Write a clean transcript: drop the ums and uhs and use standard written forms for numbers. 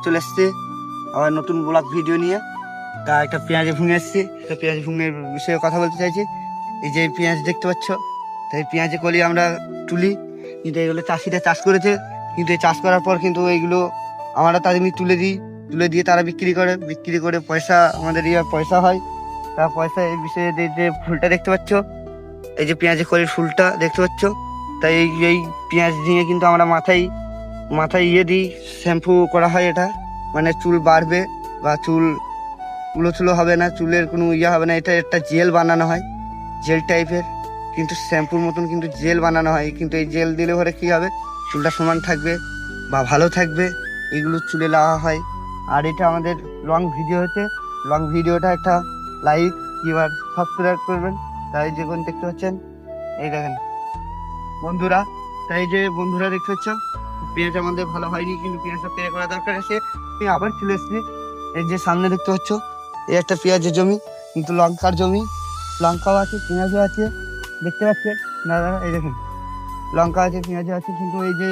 চলে এসছে আবার নতুন ব্লগ ভিডিও নিয়ে। তা একটা পেঁয়াজে ভুঙে এসছি, তো পেঁয়াজ ভুঙের বিষয়ে কথা বলতে চাইছি। এই যে পেঁয়াজ দেখতে পাচ্ছ, তো এই পেঁয়াজে কলি আমরা তুলি, কিন্তু এগুলো চাষিরা চাষ করেছে, কিন্তু এই চাষ করার পর কিন্তু এইগুলো আমরা তাদের তুলে দিই, তুলে দিয়ে তারা বিক্রি করে পয়সা আমাদের পয়সা হয়। তা পয়সা এই বিষয়ে যে ফুলটা দেখতে পাচ্ছ, এই যে পেঁয়াজে কলির ফুলটা দেখতে পাচ্ছ, তাই এই পেঁয়াজ দিয়ে কিন্তু আমরা মাথায় দিই, শ্যাম্পু করা হয়। এটা মানে চুল বাড়বে বা চুল চুলো হবে না, চুলের কোনো হবে না। এটা একটা জেল বানানো হয়, জেল টাইপের, কিন্তু শ্যাম্পুর মতন কিন্তু জেল বানানো হয়। কিন্তু এই জেল দিলে পরে কী হবে, চুলটা সমান থাকবে বা ভালো থাকবে, এগুলো চুলে লাগা হয়। আর এটা আমাদের লং ভিডিও হচ্ছে, লং ভিডিওটা একটা লাইক এবার সাবস্ক্রাইব করবেন। তাই যে কোন দেখতে পাচ্ছেন, এই দেখেন বন্ধুরা, তাই যে বন্ধুরা দেখতে পাচ্ছ পেঁয়াজ আমাদের ভালো হয়নি, কিন্তু পেঁয়াজটা স্প্রে করা দরকার আছে। আমি আবার চলে এসেছি, এই যে সামনে দেখতে পাচ্ছ এই একটা পেঁয়াজের জমি, কিন্তু লঙ্কার জমি, লঙ্কাও আছে পেঁয়াজও আছে, দেখতে পাচ্ছেন দাদা, এই দেখুন লঙ্কা আছে পেঁয়াজও আছে, কিন্তু এই যে